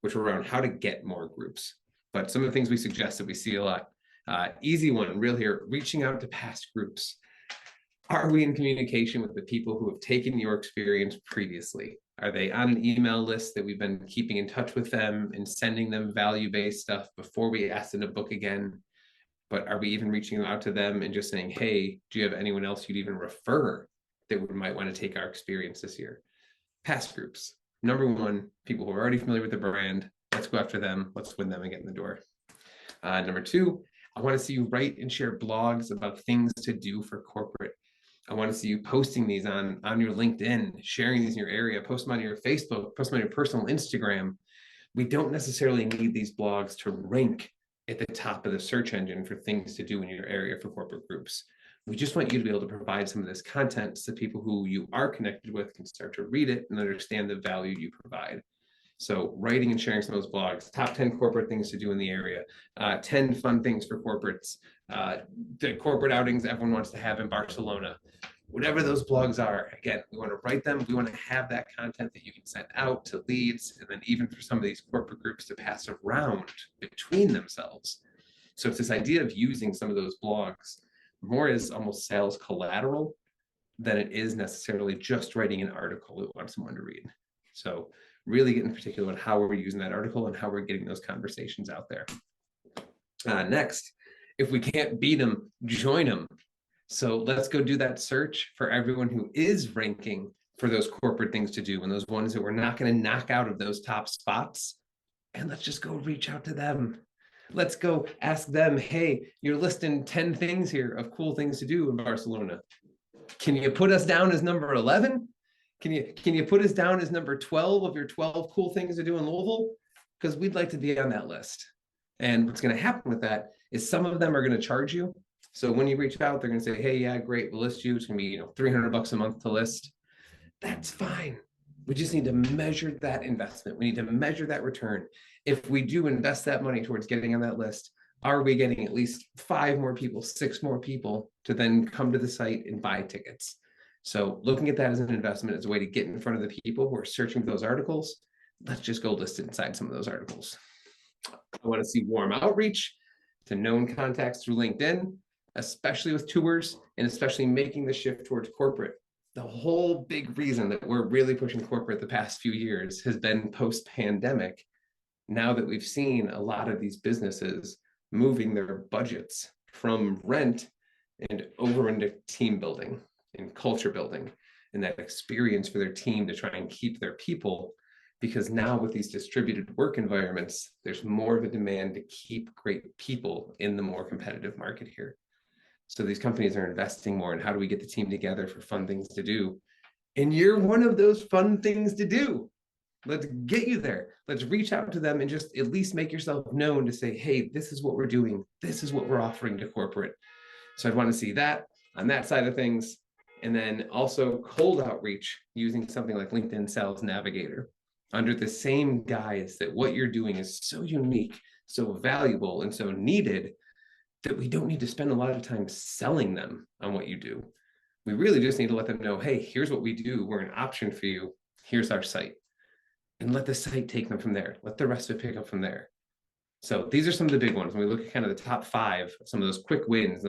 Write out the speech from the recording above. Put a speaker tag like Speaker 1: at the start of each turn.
Speaker 1: which are around how to get more groups. But some of the things we suggest that we see a lot, easy one, real here, reaching out to past groups. Are we in communication with the people who have taken your experience previously? Are they on an email list that we've been keeping in touch with them and sending them value-based stuff before we ask them to book again? But are we even reaching out to them and just saying, hey, do you have anyone else you'd even refer that we might want to take our experience this year? Past groups. Number one, people who are already familiar with the brand. Let's go after them. Let's win them and get in the door. Number two, I want to see you write and share blogs about things to do for corporate. I want to see you posting these on your LinkedIn, sharing these in your area, post them on your Facebook, post them on your personal Instagram. We don't necessarily need these blogs to rank at the top of the search engine for things to do in your area for corporate groups. We just want you to be able to provide some of this content so people who you are connected with can start to read it and understand the value you provide. So writing and sharing some of those blogs, top 10 corporate things to do in the area, 10 fun things for corporates, the corporate outings everyone wants to have in Barcelona, whatever those blogs are. Again, we want to write them. We want to have that content that you can send out to leads, and then even for some of these corporate groups to pass around between themselves. So it's this idea of using some of those blogs more as almost sales collateral than it is necessarily just writing an article we want someone to read. So really get in particular on how we're using that article and how we're getting those conversations out there. Next, if we can't beat them, join them. So let's go do that search for everyone who is ranking for those corporate things to do and those ones that we're not going to knock out of those top spots. And let's just go reach out to them. Let's go ask them, hey, you're listing 10 things here of cool things to do in Barcelona. Can you put us down as number 11? Can you put us down as number 12 of your 12 cool things to do in Louisville? Because we'd like to be on that list. And what's going to happen with that is some of them are going to charge you. So when you reach out, they're going to say, hey, yeah, great, we'll list you. It's going to be $300 a month to list. That's fine. We just need to measure that investment. We need to measure that return. If we do invest that money towards getting on that list, are we getting at least 5 more people, 6 more people to then come to the site and buy tickets? So looking at that as an investment as a way to get in front of the people who are searching for those articles, let's just go list it inside some of those articles. I want to see warm outreach to known contacts through LinkedIn, especially with tours and especially making the shift towards corporate. The whole big reason that we're really pushing corporate the past few years has been post-pandemic. Now that we've seen a lot of these businesses moving their budgets from rent and over into team building and culture building and that experience for their team to try and keep their people, because now with these distributed work environments, there's more of a demand to keep great people in the more competitive market here. So these companies are investing more in how do we get the team together for fun things to do. And you're one of those fun things to do. Let's get you there. Let's reach out to them and just at least make yourself known to say, hey, this is what we're doing. This is what we're offering to corporate. So I'd want to see that on that side of things. And then also cold outreach using something like LinkedIn Sales Navigator under the same guise that what you're doing is so unique, so valuable, and so needed that we don't need to spend a lot of time selling them on what you do. We really just need to let them know, hey, here's what we do. We're an option for you. Here's our site. And let the site take them from there. Let the rest of it pick up from there. So these are some of the big ones. When we look at kind of the top 5, some of those quick wins,